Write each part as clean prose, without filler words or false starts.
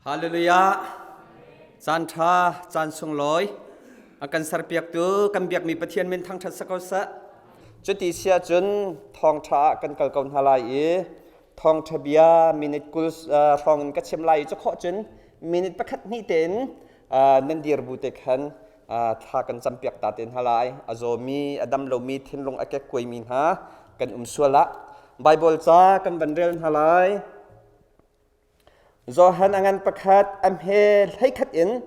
ฮาเลลูยาจันทราจันทรงลอยอาการสารเปียกตัวกันเบียกมีประเทียนเป็นทางทัศกษะจุดที่เสียจนทองช้ากันกัลกอนฮาลายทองทะเบียมินิตกุลทองกัดเชมไลจะข้อจนมินิตประคัดนี่เต็นนั่นเดียร์บูเตคันถ้ากันจำเปียกตาเต็นฮาลายอาโซมีอดัมโลมีเทนลงอาเกกวยมีฮะกันสวละไบเบิลจ้ากันบันเรลฮาลายJohan angan pakat amhel hay khatin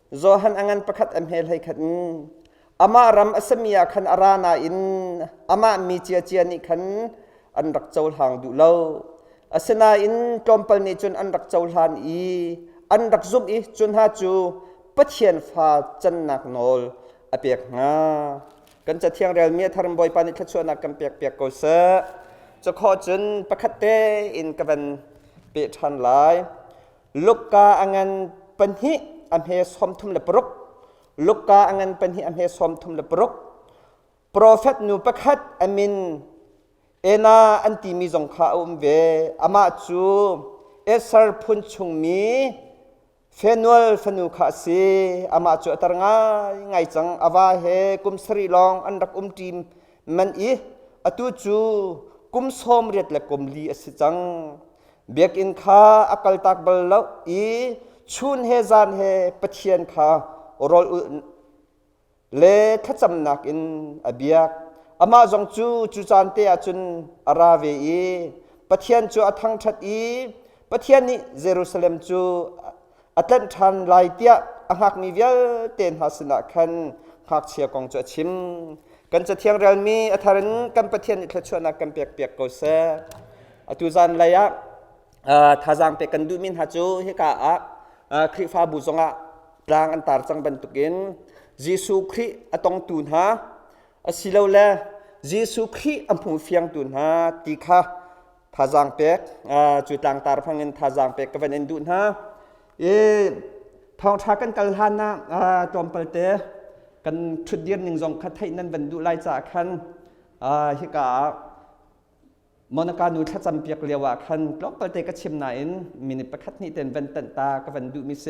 Johan angan pakat amhel hay khatin ama ram asamia khan arana in ama mi chia chia ni khan an rak chawl hang du lo asena in tompal ni chun an rak chawl han I an rak zum I chun ha chu pathian fa chan nak nol apek nga kan cha thiang rel mi tharam boy pani thachuna kam pek pek ko sa cha kho chun pakat te in kaban pe than laiลูกกาอังันปัญหิอัมเฮสอมทุมเลปรุกลูกกาอังันปัญหิอัมเฮสอมทุมเลปรุกโปรเฟตนูประคัดอามินเอนาอันตีมีจงข้าอุมเวอามาจูเอสซาร์พุนชุงมีเฟนวลฟนูข้าซีอามาจูอัตรงไงจังอาวาเฮกุมสรีลองอันรักทีมมันอีอตุจูกุมสมเรียดและกุมลีอสิจังเบียกอินข้าอักลตักบลลอีชุนเฮจานเฮปะเทียนข้ารอลเลทัจำนักอินอเบียกอามาจงจูจานเตียจุนอาราเวอีปะเทียนจูอัทังทัดอีปะเทียนนี้เยรูซาเล็มจูอัตเลนทันไลเตียอังหักมีเวลเต็นหาสนะคันหักเชียกองจูชิมกันจะเทียงเรลมีอัธรันกันปะเทียนอิทชวนักกันเปียกเปียกโกเซอตุจานเลยะท่าจางเปกันดูมินฮัจูเฮกาคริฟ้าบุษงะปรางอันตารจังบรรทุกินเยซูคริอตองตูนฮะสิเลวเลเยซูคริอัมพุงเฟียงตูนฮะตีค่ะท่าจางเปกจุดต่างตารพังเงินท่าจางเปกกันเอ็นดูนฮะทองชากันกัลฮานะจอมเปลเตกันชุดเดียนหนึ่งจงคัดให้นั่นบรรดุไล่จากขันเฮกามอนาการนูทัดจำเปียกเลียวขันกลบไปเตกชิมนายน์มินิประคัดนี่เต็นวันตันตากับวันดูมิเซ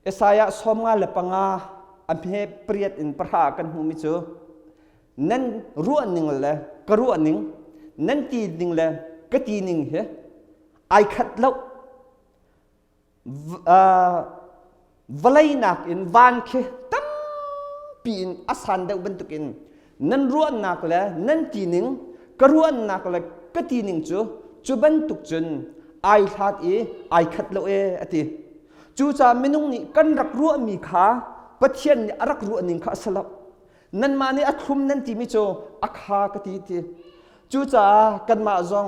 เอสายะสมงาเลปังอาอัมเพเปรียดอินประหากันหูมิจูนั่นรู้อันหนึ่งเลยก็รู้อันหนึ่งนั่นตีหนึ่งเลยก็ตีหนึ่งเหรอไอขัดแล้ววลัยนักอินวานเคตั้มปีนอาสันเดาบรรทุกินนั่นรู้อันนักเลยนั่นตีหนึ่งก็รู้อันนักเลยก็ตีหนึ่งจูบรรทุกจนไอทัดไอขัดแล้วอติจูจ่าไม่นุ่งนี่กันรักรู้มีขาปะเทียนรักรู้อันหนึ่งขาสลับนั่นมาเนี่ยอัคุมนั่นตีมิโจอักฮากตีจูจ่ากันมาจง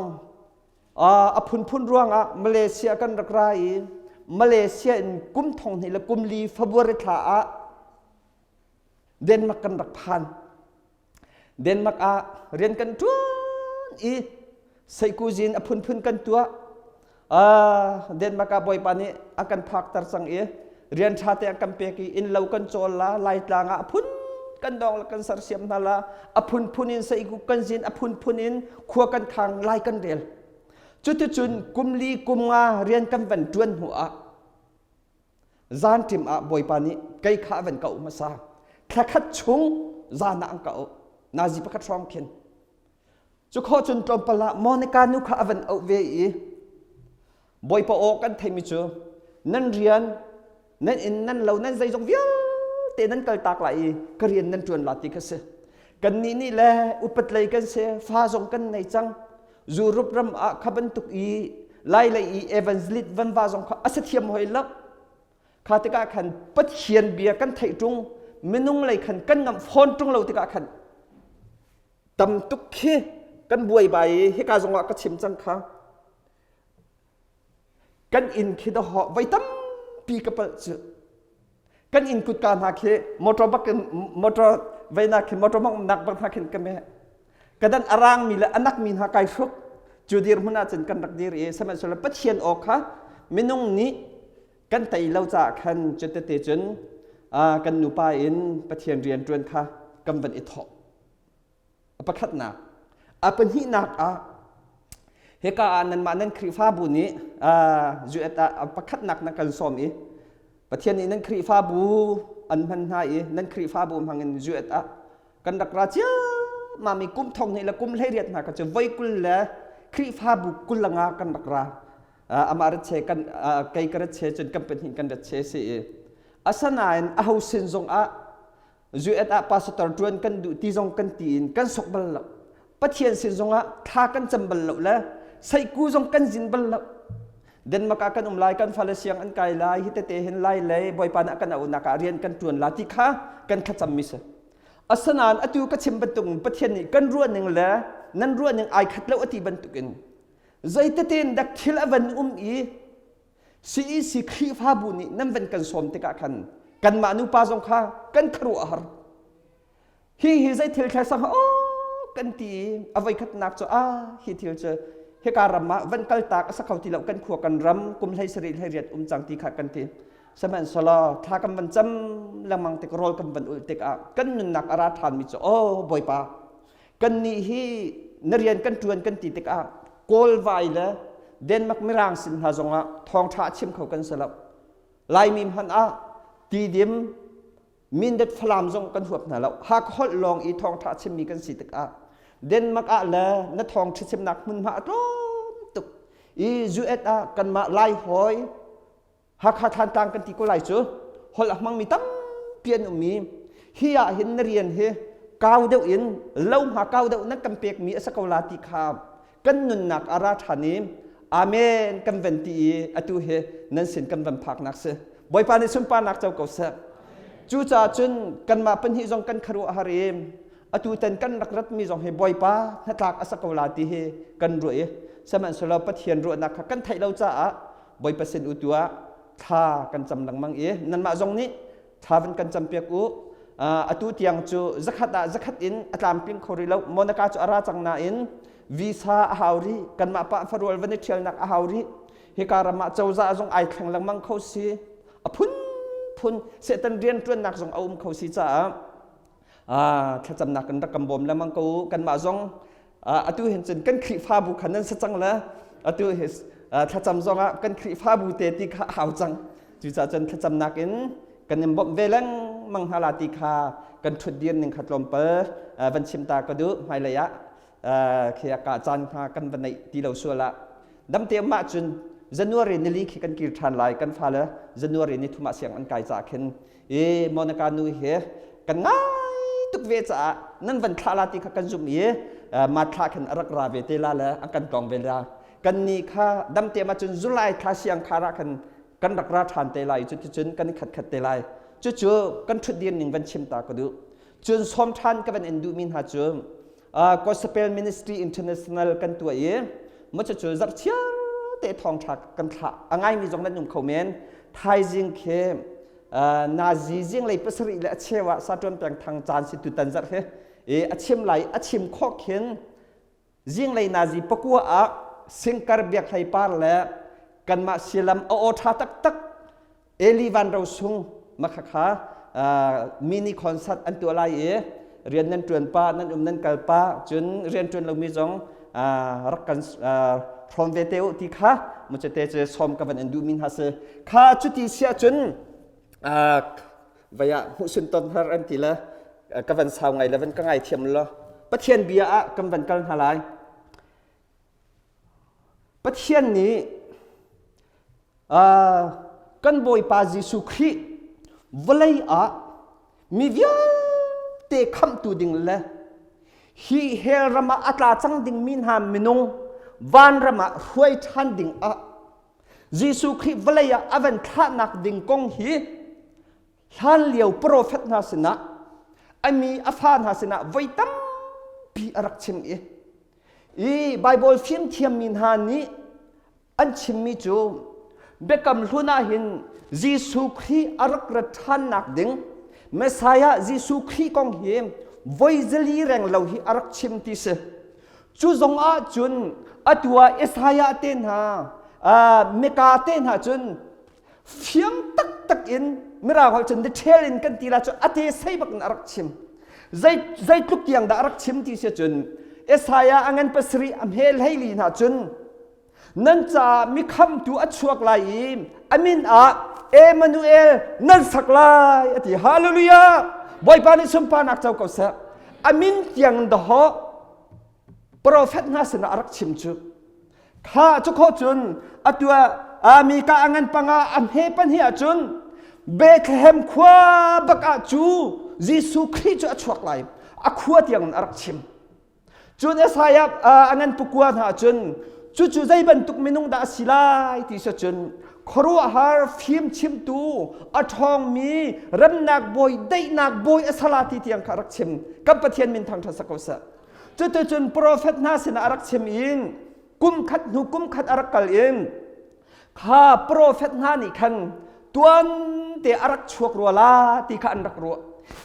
พุนร่วงมาเลเซียกันรักไรมาเลเซียกุมทองนี่ละกุมลีฟาบริทาเดนมาร์กกันรักพันเดนมาร์กเรียนกันทุนใส่กูจินพุนกันตัวเดนมาร์กบ่อยปานี้อากันพักตรสังเรียนชาติอากันเปกีอินเลวกันโจลาไล่ตางพุนกันดองละกันสารเสียมนาลาพุนอินใส่กูกันจินพุนอินขัวกันขังไล่กันเรียลจุนกุมลีกุมงาเรียนกันวันจวนหัวจานทิมบ่อยปานี้ไกขาวันเก่ามาซาแค่ขัดชุงจานังเก่านาจีประคัดร้องเข็นจุข้อจนตรมปละมอนิการนุขวันเอาเวอีบ่อยปะโอกันไทยมิจูนั่นเรียนนั่นอินนั่นเรานั่นใจจงเวียเตนั่นเกิดตากไหลก็เรียนนั่นจวนลาติกันเสกันนี่แหละอุปถัยกันเสฟ้าจงกันในจังจูรุปรำขับันตุกีไล่เอวันลิดวันฟ้าจงข้าอาศัยเทียมหอยลับข้าติกาขันปัดเขียนเบียกันไทยจงไม่นุ่งไหลขันกันนำฟอนจงเราติกาขันตำตุกเขกันบวยใบให้การจงว่าก็ชิมจังค่ะกันอินคิดห่อไว้ตั้มปีกระเปิดเจอกันอินกุดการหาเคมอเตอร์บักมอเตอร์ไว้นักมอเตอร์บักนักบักหาเข็นกันไหมกันดันอารางมีละอันนักมีหาไก่ฟุกจูดีร์มุนาจนกันรักดีร์สมัยสุดปัจเจียนออกค่ะไม่นุ่งนี้กันไต่เราจากขันจนเตจนกันหนูปาอินปัจเจียนเรียนจวนค่ะกำบันอิทอประคัดหนักเป็นหินักเ เฮกานันมานันคริฟ้าบุนี้จุเอตาประคัดหนักนักกันสอมอีประเทศนี้นันคริฟ้าบุอันพันหายนันคริฟ้าบุมังเงินจุเอตากันดักราชมามีกุมทองนี่ละกุมเลียดนักก็จะไว้กุลละคริฟ้าบุกุลละงากันดักราอามารัชเชกันไกกระเชจนกันเป็นหินกันดัชเชสีอาสนายอาหูสินจงจุเอตาพาสตอร์จวนกันดูที่จงกันตีนกันสกบัลละประเทศสินจงท่ากันจำบัลละละใส่กูจงกันจินบัลละเดินมากันลายกันฟาเลเซียงอันไกลลายฮิตเตเห็นลายเลยบ่อยปานักกันเอานักเรียนกันจวนลาติค่ะกันขจำมิสอาสนานอติวกชิมบรรทุกประเทศนี้กันรัวหนึ่งละนั่นรัวหนึ่งไอขัดแล้วอติบรรทุกินใจเตนดักทิลอวันอีCEBC ครีฟ้าบุนีนั่นเป็นกันสมติกะขันกันมานุปาจงค่ะกันครัวหรฮีใจทิลแค่สังโอ้กันตีเอาไว้ขัดนักจ้าฮีทิลเจอเฮการำมาวันกัลตากสักเขาที่เรากันขัวกันรำกุมให้สรีให้เรียดจังตีขัดกันทีสมัยสลาทากันบันจำละมังติกรอลกันบันอุติกะกันนุนนักอาราธานมิจโอ้บ่อยปากันนี่ฮีนเรียนกันจวนกันตีติกะโกลไวละเดนมักไม่ร่างสินหาจงะทองท่าชิมเขากันสลับลายมีมหันตีดิมมินเด็ดฟลามจงกันหัวหนาเราหากฮอดลองอีทองท่าชิมมีกันสิติกะเดนมักละนัทองชิมนักมันมาร้อนตุกอีจูเอตกันมาไล่หอยหากทานต่างกันที่ก็ไล่จูฮอดมังมีตั้มเปลี่ยนมีเฮียเห็นเรียนเฮก้าวเดียวอินเล่าหาก้าวเดียวนักกำเปียกมีสกาวลาติคาบกันนุนนักอาราธานิมอาเมนกันเวนตีอตุเฮนันสินกันวันพักนักเสบ่อยปานิสุนปานักเจ้าเก่าเสจูจ่าจุนกันมาเป็นฮิจงกันคารุอาริมอตุเต็นกันรักรัตมีจงเฮบ่อยปานักอัสกาวลาติเฮกันรวยสมัยสลาปเทียนรวยนักกันไทยเราจ้าบ่อยเปอร์เซ็นต์อุตัวท่ากันจำหลังมังนั่นมาจงนี้ท่าเป็นกันจำเปียกอตุเตียงจูจักขัดอินอัตลามปิงโคริลมอนักจูอาราจังนาอินวีซ่าอาหารีกันมาปะฟารัววันนี้เชียลนักอาหารีเฮการมาเจ้าจ่าจงไอแข่งหลังมังเขาซีพุนเสตันเรียนจวนนักจงเอาเขาซีจ้าถ้าจำนักกันรักกำบมแล้วมังเขากันมาจงอตุเห็นจนกันคลิฟ้าบุขันนั้นสัจจังละอตุเห็นถ้าจำจงกันคลิฟ้าบุเตติข้าหาวจังจุจ่าจนถ้าจำนักอินกันยังบ่เวลังมังฮาลาติคากันทุดเดียนหนึ่งขัดลมเปอวันชิมตากระดูไม่ระยะเขียกาจันทากันวันในที่เราชัวละดำเตียมมาจนจันวารีนิลิขิกันกิรทันลายกันฟ้าละจันวารีนิทุมาเสียงอันไกลจากเห็นมอนาการนุเฮกันง่ายทุกเวจ้านั่นวันคลาลาติคกันจุมีมาคลาขันรักราเวเตลาละอันกันกองเวลากันนี่ข้าดำเตียมาจนจุไลคลาเสียงคาระกันรักราทานเตลายจุนกันขัดเตลายจู่กันทุดเดียนหนึ่งวันชิมตากระดูจนสมทันกันเอ็นดูมินหาจูGospel Ministry International กันตัวมันจะช่วยจัดเชื่อเตะทองถักกันถ่าง่ายมีจงนั้นหนุ่มเขาเมนไทยจิงเข้มนาซีจิงเลยภาษาอิเลเชวะซาจนแปลงทางจานสิตุตันจัดอาชิมไหลอาชิมข้อเข็นจิงเลยนาซีปะกัวสิงการเบียกไทยปาร์แล้วกันมาเสียลำโอท่าตักเอลีวันเราซุงมาค่ะมินิคอนเสิร์ตอันตัวอะไรเรียนนั่นจวนป้านั่นนั่นกัลป้าจนเรียนจนเรามีจงรักกันพร้อมเวทีที่ข้ามันจะเตะสมกับวันดูมินฮัสข้าจุดที่เสียจนวิญญาณหุ่นต้นฮารันทีละกับวันสาวไงแล้ววันก็ไงเทียมละประเทศเบียร์กับวันกันอะไรประเทศนี้กันบ่อยปาจิสุครีวลัยมีวิญญาณเตะคำตัวดิ่งเลยฮีเฮรมาอัตลาจังดิ่งมินหามินงวันรมารวยทันดิ่งเยซูคริสต์วลัยอเวนท่านักดิ่งกงฮีฮันเลียวโปรเฟตนาสนะอามีอาฟานนาสนะไว้ตั้มปีอารักชิมไบเบิลฟิล์มเทียมมินหานี้อันชิมมิจูเบกำลุนาหินเยซูคริสต์อารักระท่านักดิ่งเมสายาเยซูคริสต์กงฮีไว้เจลีแรงเหล่าฮีอารักชิมติสจูจงจุนตัวเอสายาเตนหาเมกาเตนหาจุนเฟียงตักอินเมื่อเราจุนเดเทลินกันทีละจุนเทใส่บักอารักชิมใจทุกอย่างได้อารักชิมติสจุนเอสายาอังันเปสรีอัมเฮลให้ลีนหาจุน นั่นจะมีคำตัวอัชวกลายอามินเอมานูเอลนั่นสักลายอธิฮาเลลูยาบอยปานิสุมปานักเจ้าก็เสอามินยังดอโปรเฟตน่าสนารักชิมจุข้าจุกจุนอตัวมีกาอังันปังอันเฮปันเฮียจุนเบคเฮมขวาบักอาจูยิสุคริสต์อัชวกลายอขวดยังรักชิมจุนเอสายอังันปุกวาหาจุนจู่ๆใจบรรทุกมินุงดาสิลายที่สุดจนครัวหาฟิมชิมตูอัทองมีรำนักบอยได้นักบอยสลาที่เตียงคารักชิมกับประเทศมินทางทัศกษะจู่ๆจนโปรเฟตนาสินารักชิมอิงกุมขัดนุกุมขัดอารักกัลอิงข้าโปรเฟตนานี่คันตัวเตอารักชวกรัวลาที่ข้าอันรักรัว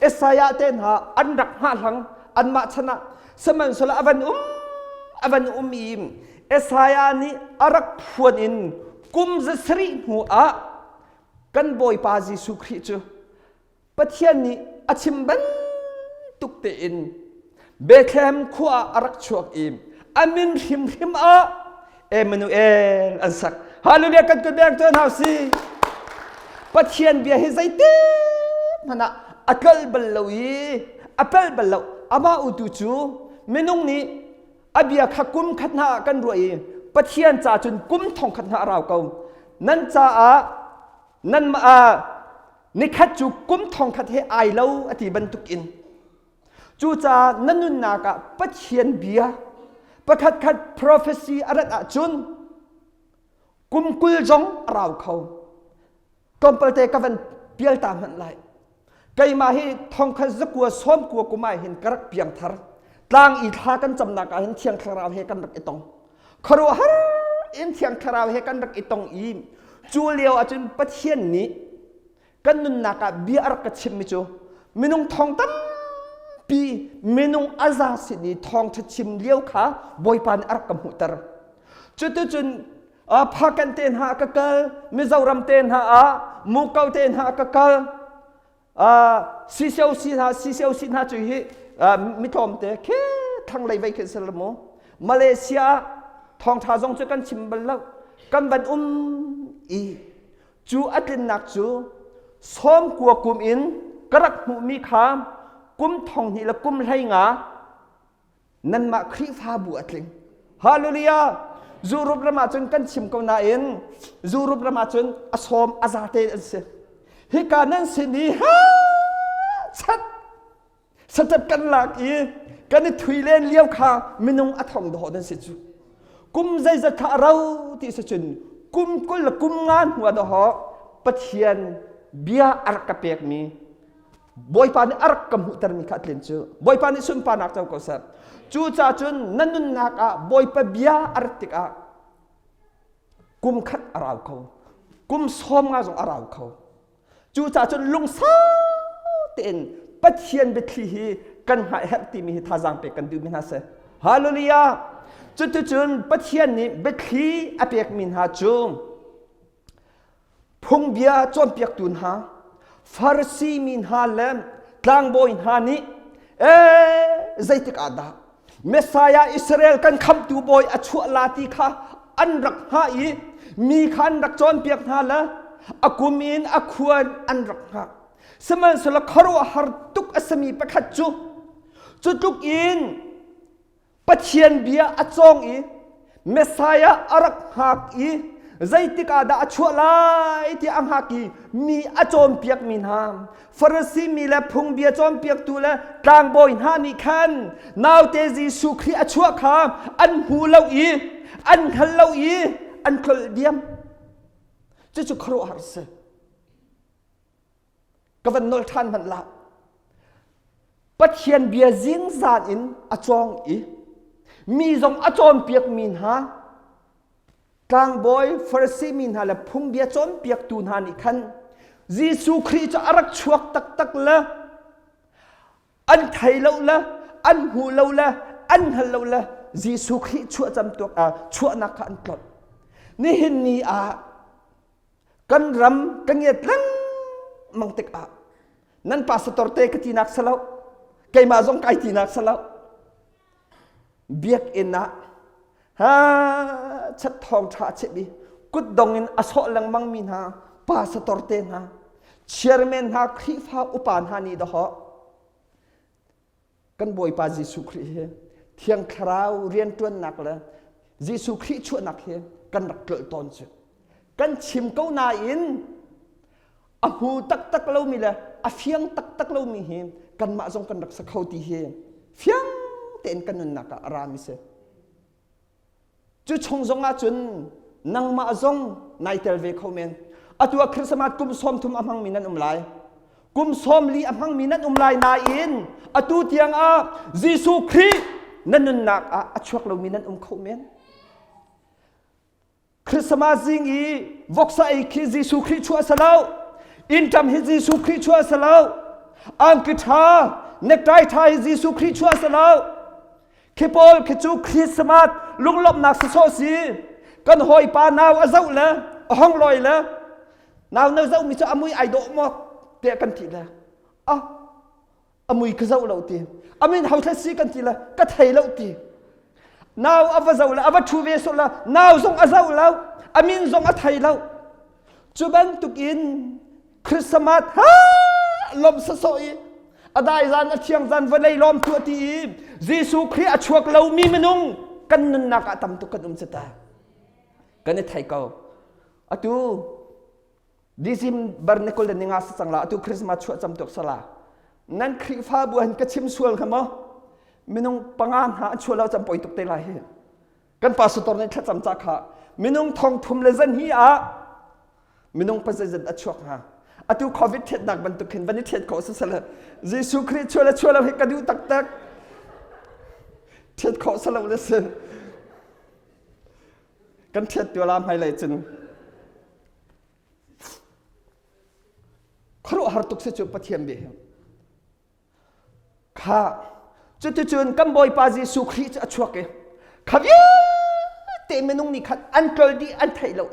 เอสายาเตนหาอันรักหาหลังอันมาชนะสมันสุลอวันอิมเอสายานี้อารักพวนอินกุมจะสริหัวกันบอยปาจิสุคริจูปะเทียนนี้อาชิมบันตุกเตอินเบคแฮมขัวอารักชวกอิมอามินหิมเอมานูเอลอันสักฮาเลลูยากันกุดแบงตัวหาวซีปะเทียนเบียให้ใจเต้มันอักลบัลลวีอัปลบัลลวอามาอุตุจูเมนุงนี้อเบียขกุมขัดหน้ากันรวยปะเทียนจ่าจนกุมทองขัดหน้าเราเก่านั่นจ่านั่นนิขัดจูกุมทองขัดให้ไอเล่าอธิบันทุกินจูจ่านั่นนุนนากะปะเทียนเบียประคัด prophecy อะไรจุนกุมกุลจงเราเขากอมเปเตกันเปียลตามหันไหลไกมาให้ทองขัดสักกัวซ้อมกัวกุมายเห็นกระเปียงทาร์ต่างอีทากันจำนักเห็นเทียงคราวเฮกันรักอีตงครัวฮะเห็นเทียงคราวเฮกันรักอีตงอีจูเลียวอาจจะปะเทียนนี้กันนุนนักเบียร์กัชิมมิจูมินุงทองตั้มปีมินุงอาซาสินีทองทัชิมเลี้ยวขาบอยปานอักกำหุตรจุนพากันเตนหากะกลมิจารำเตนหามูเกาเตนหากะกลซีเซลสินหาจุยมิทอมเตะแค่ทางไรไว้คือสลามมาเลเซียทองท้าจงจะกันชิมบัลลังกันบันอีจูอัดลินนักจูซ้อมกัวกุมอินกระหูมีขามกุมทองนี่ละกุมไรงานั่นมาคริฟาบุอัดลิงฮาเลลูยาจูรุบละมาจนกันชิมกันนาอินจูรุบละมาจนอสอมอาซาเตอันเสฮิการนั้นสินีฮะชัดสเต็ปกันหลักกันนี่ถุยเล่นเลี้ยวขามินุงอัฐองดอดันสิจูกุมใจจะขาเราที่สุดกุมกุลกุมงานหัวดอปะเทียนเบียอารักกะเปียกมีบอยปานี่อารักกำหุตรมีขัดเล่นจูบอยปานี่สุนปานักเจ้าก็สับจูจ่าจุนนั่นนุนนักบอยปะเบียอารักติกกุมขัดอาราเขากุมซ้อมงานของอาราเขาจูจ่าจุนลุงซาเต็นปะเทียนเบคลีกันหายแฮปตีมีท่าจังเปกันดูมินาเซฮาเลลูยาจุนปะเทียนนี้เบคลีอเปียกมินหาจูพงเบียจอมเปียกตุนหาฟาร์ซีมินหาเลมกลางโบยหานี้ใจติกอาดาเมสายาอิสราเอลกันคำตูโบยอชัวลาติค่ะอันรักหามีขันรักจอมเปียกหาละอากุมินอาควรอันรักหาสมัยสละครัวหาตุกอสมีประคัดจุตุกอินปะเทียนเบียอจองเมสายาอารักหักใจติกาดาชัวไลที่อังหักมีอจอมเปียกมินหามฟาร์ซีมีและพงเบียจอมเปียกตัวและกลางโบยหานิคันนาวเตจีสุครีอชัวขามอันหูเลาอันฮัลเลาอันคลเดียมจุครัวหาร์เซก็วันนอลทันมันละปะเทียนเบียจิงซานอินอจองมีจงอจอมเปียกมินหากลางบอยฟาร์ซีมินหาและพุงเบียจอมเปียกตูนหานิคันยิสุครีจะอารักชวกตักละอันไทยเลาละอันหูเลาละอันฮัลเลาละยิสุครีชัวจำตัวชัวนักอันกลดนี่เห็นนี่กันรำกันเงียดลังมังเตกนั่นพาสตอร์เตกที่นักสลาวไกมาจงไกที่นักสลาวเบียกอินนะฮะ ชัดทองชาเชบีกุดดงอินอโศลังมังมินหาปาสตอร์เตนหาเชียร์แมนหาคริฟ้าอุปานหานีดะฮะกันบอยปาเยซูคริสต์เที่ยงคราวเรียนตัวหนักเลยเยซูคริสต์ช่วยหนักเฮกันหนักเกลือตอนสุดกันชิมเก้านาอินอาหูตักเรามีเลยอาเฟียงตักเรามีเฮกันมาจงกันหนักสักเขาตีเฮเฟียงเต็นกันนุนหนักอารามิเซจุชงจงอาจุนนังมาจงนายเทลเวเขาเมนอตัวคริสต์มาสกุมซ้อมทุมอมังมีนันไลกุมซ้อมลีอมังมีนันไลนาอินอตัวเตียงอาเยซูคริสต์นันนุนหนักอาช่วยเรามีนันเขาเมนคริสต์มาสจริงอีวอกไซคิเยซูคริสต์ช่วยสลาวอินจำฮิเยซูคริสต์ช่วยสลาวอังกิทาเนกไทไทยเยซูคริสต์ช่วยสลาวเคปอลเคจูคริสต์มาสลุงลบนักสโซซีกันหอยปานาวอาเจ้าละห้องลอยละนาวเนื้อเจ้ามีจะอมุยไอโดมอกเตะกันทีละอมุยก็เจ้าเราตีอามินเฮาทัศซีกันทีละก็ไทยเราตีนาวอวเจ้าละอวทูเวสุละนาวทรงอาเจ้าเราอามินทรงอาไทยเราจุบันตุกินคริสต์มาสลมสะสอยอได้จานเชียงจานวันเลยลมตัวตีเยซูคริสต์ช่วยเรามีมนุงกันนันนักตำตุกันสตากันในไทยเขาตูดิซิมบาร์เนคุลเดนิงาสสังลาตูคริสต์มาสช่วยจำตุกสลานั่นคริฟ้าบัวก็ชิมส่วนขมมินุงปังงานหาช่วยเราจำปอยตุกเตลายกันปัสสุตรในทัดจำจักฮะมินุงทองทุ่มเลซันฮีมินุงปัจจัยอัดช่วยฮะตูโควิดเท็ดนักบันตุกินวันนี้เท็ดเขาสุดละเยซูคริสต์ช่วยเราให้กระดูตักเท็ดเขาสลาเลสกันเท็ดตัวลามไฮไลท์จนครูหาตุกเสจุปะเทียมเบห์ข้าจุดจุนกัมบอยปาเยซูคริสต์ช่วยกันข้าเยเตมนุงนี่ขัดอันเกิดดีอันไทยเรา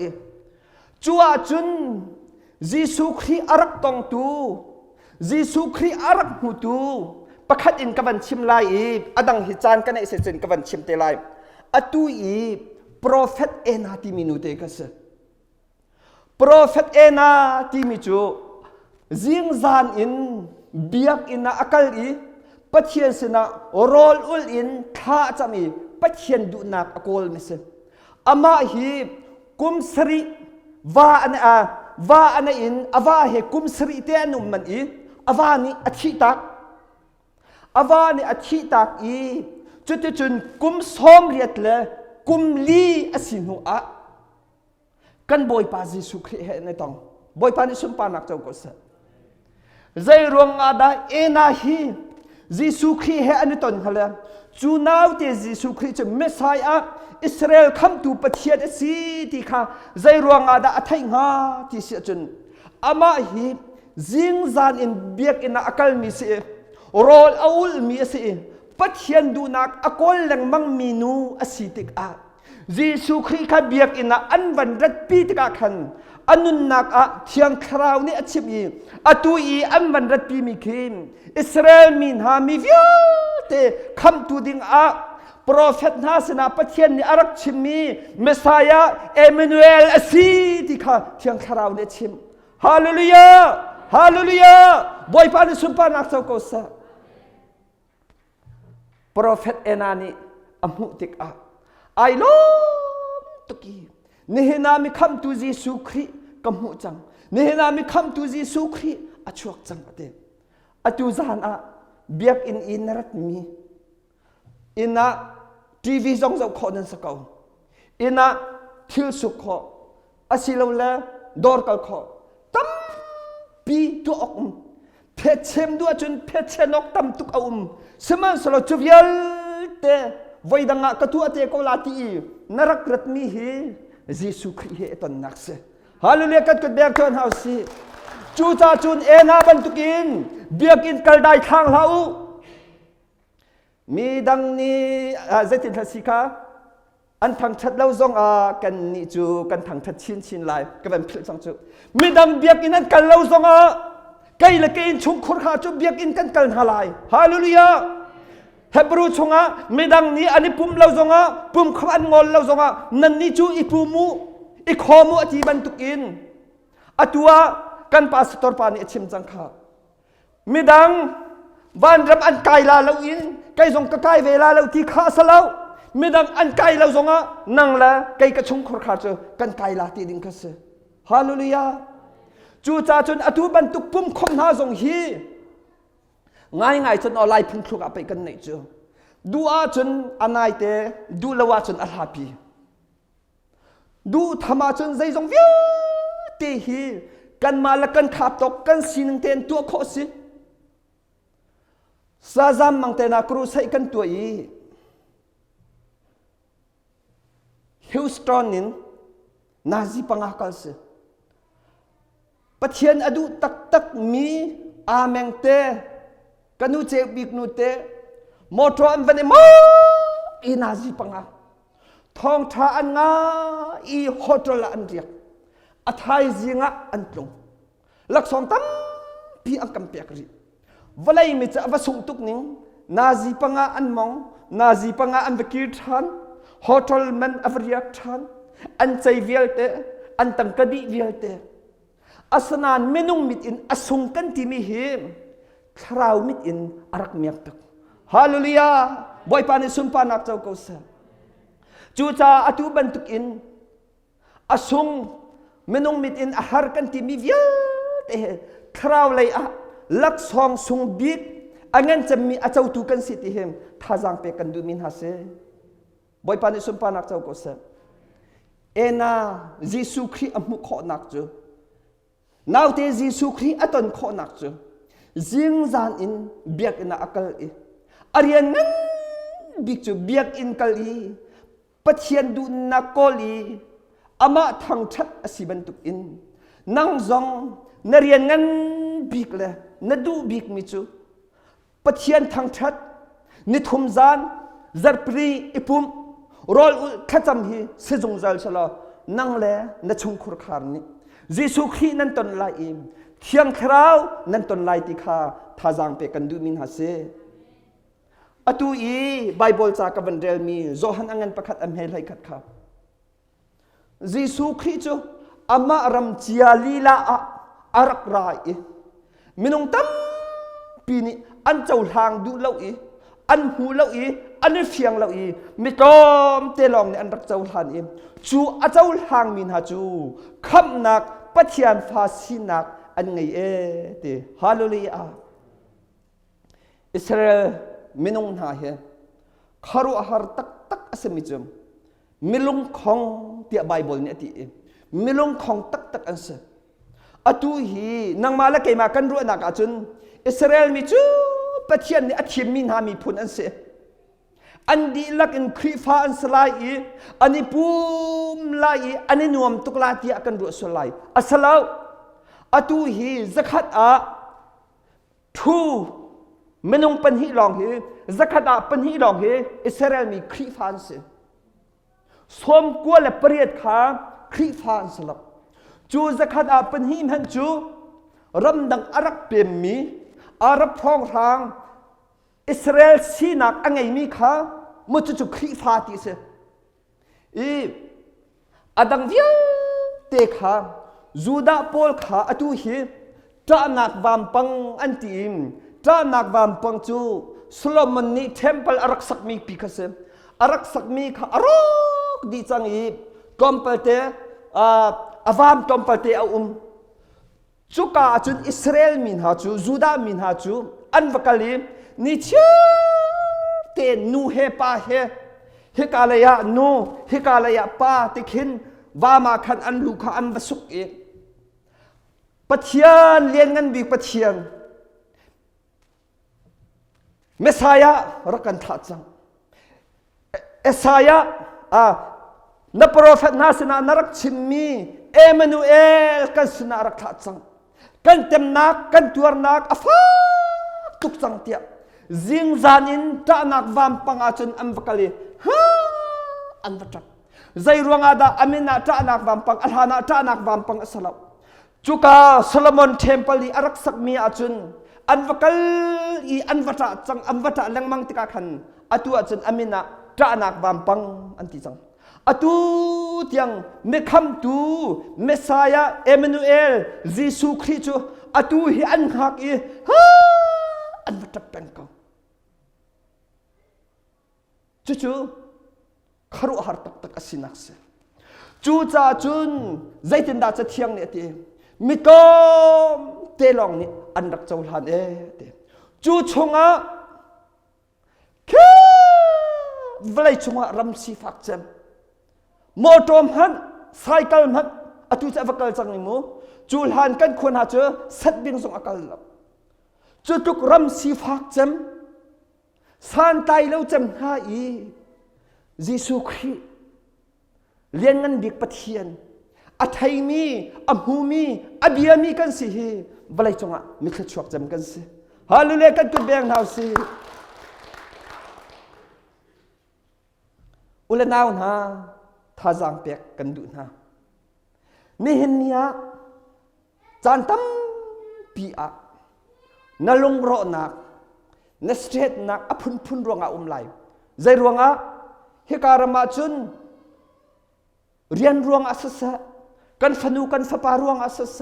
จัวจุนเยซูคริสต์อารักตองตูเยซูคริสต์อารักหูตูประคัดอินกับวันชิมลายอดังหิจานกันในเสจุนกับวันชิมเตลายอตุอีProphet ena ti minute kase Prophet ena ti michu zing zan in biak ina akal I pathian sina rol ul in tha chami pathian du nak akol mese ama hi kumsri va ana in ava he kumsri te anum man I avani athi tak I chutchun kum som riat leกุมลีอสินุอะกันบอยปาเยซูคริสต์ในตองบอยปานิสุมปานักเจ้าก็สัใจรวงอาดาเอนาฮีเยซูคริสต์อันนี้ตอนเขาเลยจูนาวเตเยซูคริสต์เมสไซอาอิสราเอลคำตูประเทศสีที่ข้าใจรวงอาดาอัฐิงาที่เสียจนอามาฮีจิงซานอินเบียกอินอักลมีเสียโรลอาอุลมีเสียปัจเจียนดูนักอากลแหลงมังมีนูอสิติกอาเยซูคริสต์ขับเบียกอินะอันวันรัดปีติกาขันอันนุนนักเทียงคราวนี้อชิบีอตุอีอันวันรัดปีมีคิมอิสราเอลมีนหามีวิวเตคำตูดิงโปรเฟตนาสนาปัจเจียนนี่อารักชิมีเมสไซาเอเมนูเอลอสิติกาเทียงคราวนี้ชิมฮาเลลูยาฮาเลลูยาบอยปานิสุมปานักเจ้าก็สักProphet enani amutik I love tuki nehenami come to Jesuh Khrih kamu chang nehenami come to Jesuh Khrih achuak chang ate atu zan biak in inarat mi ina TV zong zau kho nan sakau ina thil su kho asilo la dor kal kho tam pi tu okเพชรดูจนเพชรนกตำตุกเอาสมัยสลจุบยัลเตวัยดังกระตัวเตกลาตีนรักรัตมีเฮเยซูคริสต์ตอนนักเสฮาเลลูยากัดเบียกชนเฮาซีจูจ่าจุนเอนาบันตุกินเบียกินกัลได้ทางเฮามีดังนี้เจตินทัศิกาอันทางชัดเล่าซองกันนิจูกันทางทัดชินไลก็เป็นพิลสังจูมีดังเบียกินนั้นกันเล่าซองไกลละกินชุมคนข้าจุบเบียกินกันกันฮาลายฮาเลลูยา Hebrew chunga medang ni ani pum lau zonga pum khan ngol lau zonga nan ni chu ipumu ikhomu ati bantukin atua kan pastor pani achim changkha midang van ram an kai la lau in kai zong ka kai vela lau ti kha salau midang an kai lau zonga nang la kai ka chung khor kha chu kan kai la ti ding khase hallelujah chu cha chun atu bantuk pum khom na zong hi ngai chun olai phung thluk apai kan nei chu dua chun anai te du lawa chun alhapi du thama chun zai zong via te hi kan mala kan khap tok kan sin ten tu kho si sa zam mang te na cru sai kan tu i Houston in nazi pangakal se pathian adu tak mi ameng te kanu che bik nu te motor an vane mo I nazi panga thong tha an nga I hotel an riak athai zinga an tlong laksong tam pi ang kampek ri valai mi cha va sung tuk ning nazi panga an mong nazi panga an vakir than hotel man avriak than an chai vialte an tangkadi vialte asanan menung mit in asung kan ti mi him thrau mit in arak miak tak hallelujah boy pani sumpa nak chau ko sa chu cha atu bantuk in asung menung mit in ahar kan ti mi vialte thrau lai a lak song sung bik angan chami achau tu kan siti hem thajang pe kan du min hase boy pani sumpa nak chau ko sa ena Jesuh Khrih amu kho nak chu now te Jesuh Khrih aton kho nak chu zing zan in biak ina akal I arian ngan bik chu biak in kali pathian du na koli ama thangthat asiban tuk in nang zong narian ngan bik le nadu bik mi chu pathian thangthat nithum zan zarpri ipum rol khacham hi sejong zal sala nang le na chung khur khar ni Jesuh Khrih nan ton lai im thiang khrau nan ton lai ti kha thajang pe kan du min hase atu I Bible cha ka vandel mi Johan angan pakhat am hel hai khat kha Jesuh Khrih chu ama ram chia lila a arak rai minung tam pini an chau hang du lau I an hu lau I an fiang lau I mi tom te long ni an rak chau han I chu a chau hang min ha chu kham nak pathian fa sinak an ngai te hallelujah Israel minung na he kharu ahar tak asemi jum milung khong tia Bible ni ati milung khong tak ansa atu hi nang mala ke ma kan ru na ka chun Israel mi chu pathian ni athim min ha mi phun an se andi lak in Khrih fa an salai I ani pum lai ani nuam tukla ti akan ru solai asalau atu hi zakhat a thu menung pan hi long hi zakhat a pan hi long hi Israel mi Khrih fa an se som ko le priat kha Khrih fa an salap chu zakhat a pan hi man chu ram dang arak pem mi arab phong rang Israel sinak angai mi kha mu chu Khrih fa ti se I adang vial te kha Juda Pol kha atu hi ta nak vam pang antim ta nak vam pang chu Solomon ni temple arak sak mi pi kha se arak sak mi kha arok di chang I compalte avam compalte a chuka chun Israel min ha chu Juda min ha chu an vakali ni te nu he pa he kalaya nu he kalaya pa tikhin wama khan an lu kha an basuk e pathian lien ngan bi pathian Messiah rakan tha chang Esaya na prophet na sina narak chimmi Emmanuel kan sina rak tha chang kan temnak kan tuarnak afa tuk chang tia zing zanin ta nak vam panga chun am vakali ha an vatak zai ruanga da amina ta nak vam pang alhana ta nak vam pang asalau จูกาโซโลมอนเทมเพิลอารักสักมีอาจุนอันวักลอีอันวัตะจังอันวัตะแรงมังติกาขันอตัวจุนอามินะจานักบามปังอันที่จังอตูเตียงเมคัมตูเมสายาเอเมนูเอลเยซูคริสต์อตูฮิอันฮักอีฮ่าอันวัตะเป็นกังจู่ๆคารุฮาร์ตักตักสินักเสจู่จ้าจุนใจตินดาจะเที่ยงเนี่ยทีมิกอมเตลองนี่อันรักเจ้าหลานทีจู่ชงอ่ะแค่เวลาชงอ่ะรำสีฟักเจมมอตอมหันไซเคิลหันอตุจะฟักเกิลจังนี่มูจู่หลานกันควรหาเจอสัตบิงส่งอากาศลับจู่ทุกรำสีฟักเจมสานไตแล้วจำหาอีเยซูคริสต์เลี้ยงเงินบิกปะเทียนอัฐยมีอัมหูมีอับยามีกันสิฮีบลายจงอ่ะมิขชวกจำกันสิฮาลูเลกันกุดเบียงหาวสิอุลนาวนะท่าจางเปียกกันดูนะนี่เห็นเนี่ยจานตั้มปีอะนลงโรนักนสเตทนักอพุนพุนรวงอาไลใจรวงอาเฮการมาจุนเรียนรวงอาศัสกันฟนูกันฟปารวงอาศัส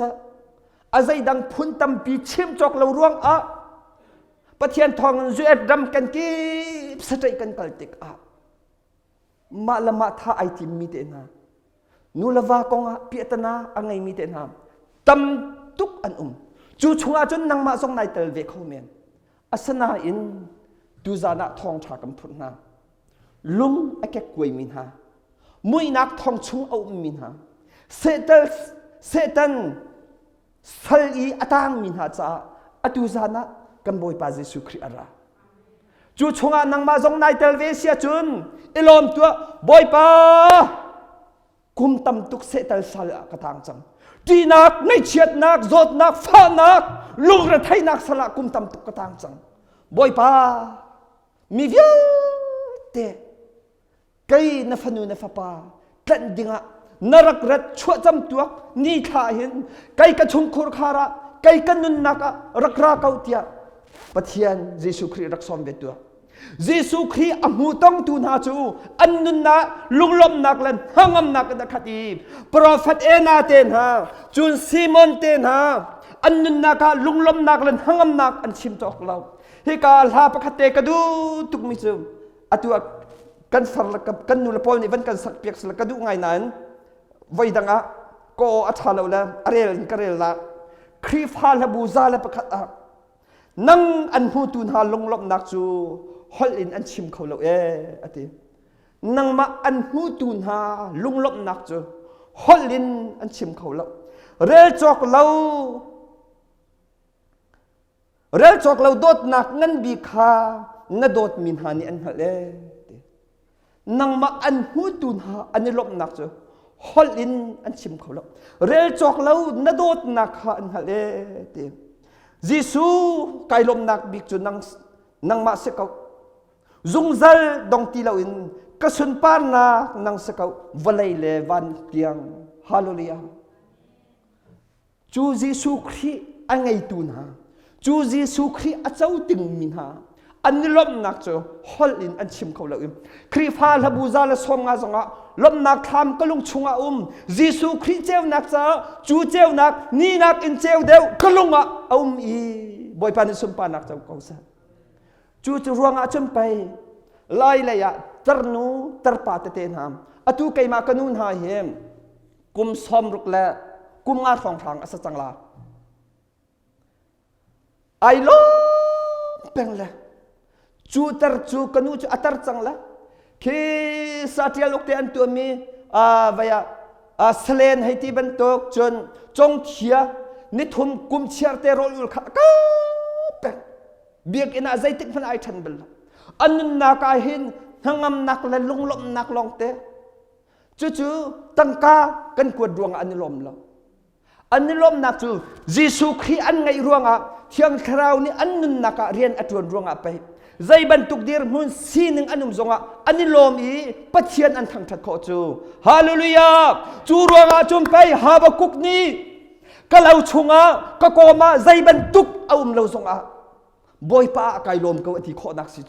อาใจดังพุนตั้มปีชิมจอกเรารวงอาปะเทียนทองจุเอ็ดดำกันกีบสตรีกันกัลติกอามาละมาท่าไอติมมีเตนะนูละวากงอาเปียตนาอังไงมีเตนะตั้มตุกอันจู่ชงอาจุนนังมาส่งนายเตลเวกเขาเมียนอาสนาอินดูจานะทองชากำพุนนาลุงไอแกกวยมินหามุยนักทองชุงเอามินหาเซตันสัลอีอัตางมินหาจ้าอดูจานะกันบอยปาเยซูคริสต์อะไรจู่ชงอานังมาส่งนายเตลเวเซียจุนอิลอมตัวบอยปากุมตำตุกเซตัลสัลกระทางจังจีนักไม่เฉียดนักโจดนักฟ้านักลูกระไทยนักสละกุมตำตุกกระทางจังบอยป้ามีวิลเตะไก่นฟนูนฟป้าตันดิงะนรักรัดชั่วจำตัวนี่ข้าเห็นไก่กระชงคุรคาระไก่กันนุนนักรักราเกาเตียปะเทียนเยซูคริสต์รักสมเบ็ดตัวเยซูคริสต์อมูต้องตูนาจูอันนุนนะลุงลมนักเล่นห้างนักนักขัดีโปรเฟตเอนาเตนฮาจูนซีมอนเตนฮาอันนุนนักลุงลมนักเล่นห้างนักอันชิมจอกเราเฮกาลาปะคเตกดูตุกมิซูอตัวกันสลักกันนูละพอลนี่วันกันสักเปียกสลักดูไงนั้นไว้ดังอ่ะก็อัฐาเราละอะไรกันเรละครีฟาลบูซาละปะคตนั่งอันหูตูนหาลงลบนักจูฮอลอินอันชิมเขาเราอตินั่งมาอันหูตูนหาลงลบนักจูฮอลอินอันชิมเขาเราเรจอกเราโดดนักงั้นบีคานโดดมินหานี่อันฮะเลนั่งมาอันหูตูนหาอันนี้ลบนักจูฮอลอินอันชิมเขาเราเรจอกเรานโดดนักฮะอันฮะเลเยซูไกลลมนักบิกจูนังมาเสกเอาจุงซัลดงตีเราอินกสุนปานานังเสกเอาวลัยเลวันเตียงฮาเลลูยาจูเยซูคริสต์อันไงตูนหาจูเยซูคริสต์อาเจ้าติงมินหาอันนี้ลมนักจูฮอลอินอันชิมเขาเราอินครีฟาลบูซาลสมงาสงะลมนักทำก็ลงชุงอาเยซูคริสต์เจ้านักจ้าจูเจ้านักนี่นักอินเจ้าเดียวก็ลงอ่ะอีบอยปานิสุมปานักเจ้าเขาซะจูจะรวงอาจมไปไล่เลยอะตรนูตรปาเตเตนหามอตุไกมากันุนหาเฮมกุมสมรุกและกุมงาฟองทางอสจังลาไอโลเป็นเลยจูตรจูกันูจูอัตรจังละคีสัตยาลูกเตียนตัวมีวายสเลนให้ที่บรรทุกจนจงเทียนิทุมกุมเชียร์เตโรลุลขะก้าเป็นเบียกอินาใจติดพันไอทันเบลอันนั้นนักอาหินหังมนักและลุงลมนักลองเตจู่ๆตั้งกากันกวดดวงอันนี้ลมแล้วอันนี้ลมนักจู่เยซูคริสต์อันไงรวงอ่ะเที่ยงคราวนี้อันนั้นนักเรียนอัตวนรวงอ่ะไปใจบรรทุกเดียร์มุนซีนึงอันนุ่มจงอ่ะอันนี้ลมอีปัจเจียนอันทั้งทัดโคจูฮาเลลูยาจู่รวงอ่ะจุ่มไปฮาบกุกนี้ ก็เราชงก็โกมาใจบรรทุกเอาเราส่งบ่อยป้าไกลลมก็ที่ข้อนักสิ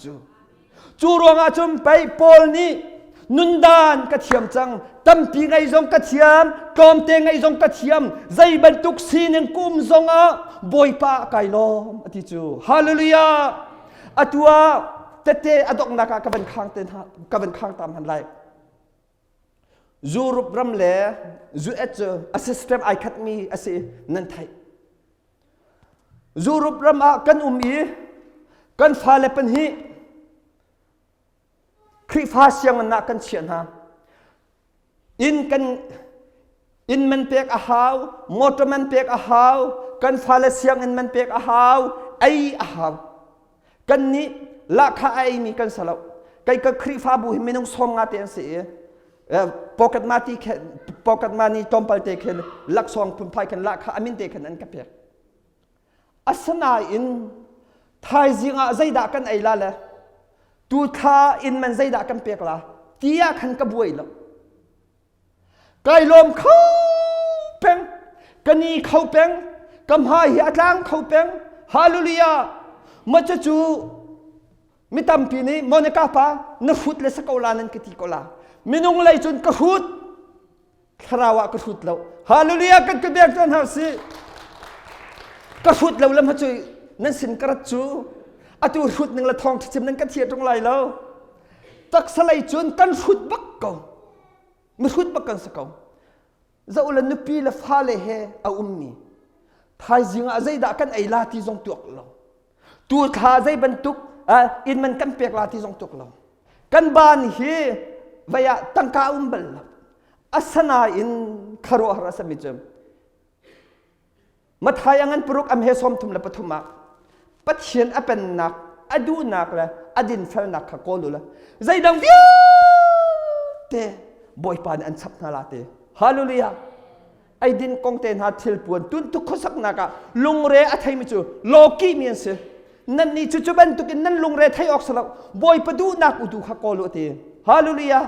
จูรวงจุมไปปอลนี้นุนดานกระเทียมจังตั้มปีไงจงกระเทียมกอมเตงไงจงกระเทียมใจบรรทุกสีนึงกุมจงบ่อยป้าไกลลมที่จูฮาเลลูยาตัวเตอดอกนักกับเป็นข้างเต็นกับเป็นข้างตามหันไหลจูรุปรำเล่จูเอชอาศัยสเต็มไอคัดมีอาศัยนั่นไทยจูรุปรำกันกันฟ้าเล็บนี้คริฟ้าเสียงนักกันเชียนฮะอินมันเปียกหาวมอเตอร์มันเปียกหาวกันฟ้าเล็บเสียงอินมันเปียกหาวไอหาวกันนี้ลักข้าไอมีกันสลับไกก็คริฟ้าบุหิมินุงสมงาเตียนเสียปกติมาที่ปกติมานี่ตอมไปเตะเข็นลักซองพุ่มไฟกันลักข้าอามินเตะเข็นอันกับเปียกอัศนาอินไทยจิงใจด่ากันไอละเลยตูท่าอินมันใจด่ากันเปียกละที่ยาขันกระบวยละไกลลมเข้าเป็งกันนี่เข้าเป็งกำหายหัวกลางเข้าเป็งฮาเลลูยามาจะจูมิตำปีนี้มอนิกาปานฟุตเลสกอลานันกิติกอลามินุงไลจุนกระหุดคราวะกระหุดแล้วฮาเลลูยากันกระเบียงจนหาสิกระหุดแล้วแล้วมาจุยนั่นสินกระจูอาตูหุดหนึ่งละทองที่จิมนั้นกันเทียตรงไหลแล้วตักสไลจุนกันหุดบักกอมันหุดบักกันสกอจะอุลนุปีละฟ้าเลเหอามีไทยจิงอาใจด่ากันไอลาที่ทรงตัวเราตัวท่าใจบรรทุกอินมันกันเปียกลาที่ทรงตัวเรากันบานเฮวายตั้งกาเบลอัศนาอินคารุหราสมิจมมาทายังงั้นปรุกอเมสอมทุมละปฐุมาปัจเจียนอเป็นนักอดูนักละอดินเฟลนักขโกลุละใจดังเดียวเตบ่อยปานอันสับนาลาเตฮาเลลูยาไอดินกงเตนหาทิลปวนตุนทุกขสักนักลุงเรอไทยมิจูโลกีเมียนเสนั่นนี่จุบันตุกินนั่นลุงเรไทยออกสลับบ่อยปดูนักอุดูขโกลุเตฮาเลลูยา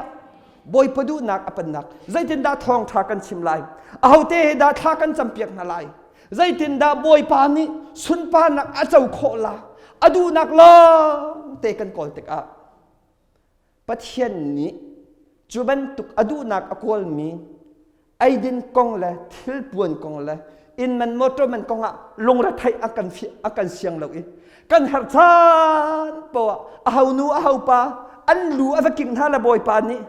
บ่อยปดูนักอเป็นนักใจตินดาทองทากันชิมลายเอาเตดาทากันจำเปียกนาลายใจตินดาบ่อยปานี้สุนปานักอาเจ้าโคลาอดูนักล้อเตกันกอลเตกะปัจเจียนนี้จุบันตุกอดูนักอโกลมีไอดินกงเลยทิลปวนกงเลยอินมันมอเตอร์มันกงลงระไทยอากันเสียงเราอีกันหัดชานปะเอาหนูเอาปาอันรู้อะไรกินท่าละบ่อยปานนี้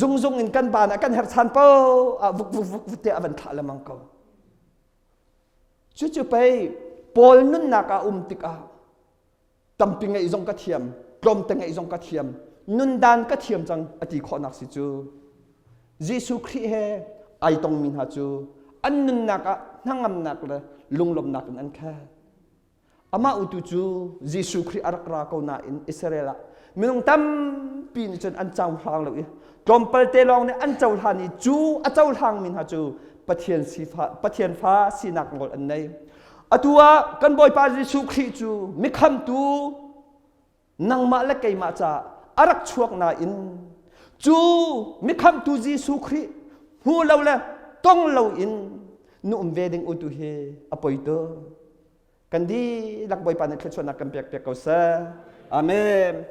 จงอินกันบานกันหัดชานปะวุกเตะอันท่าละมังกรจู่ๆไปปอลนุ่นนักติกตั้มปิงไอจงกระเทียมกลมตังไอจงกระเทียมนุนดานกระเทียมจังอธิขอนักสิจูเยซูคริสต์ไอตองมินหาจูอันนุนนักนั่งอำนักเลยลุงลมนักนั่นแค่อามาอุตุจูเยซูคริสต์อารักราเกานาอินอิสราเอลมิลงตั้มปีนจนอันเจ้าทางเลยกลมเปลเตลองเนี่ยอันเจ้าทางนี่จูอันเจ้าทางมินหาจูปะเทียนฟ้าสีนักงออันไหนตัวกันบ่อยปาเยซูคริสต์จูมิคำตูนังมาและไกมาจ่าอารักชวกนาอินจูมิคำตูเยซูคริสต์หูเราละต้องเราอินนุ่มเวดิงอุตุเฮอปอยโตกันดีลักบ่อยปาในคริสต์นักกันเปียกเปียกเขาซะอาเมน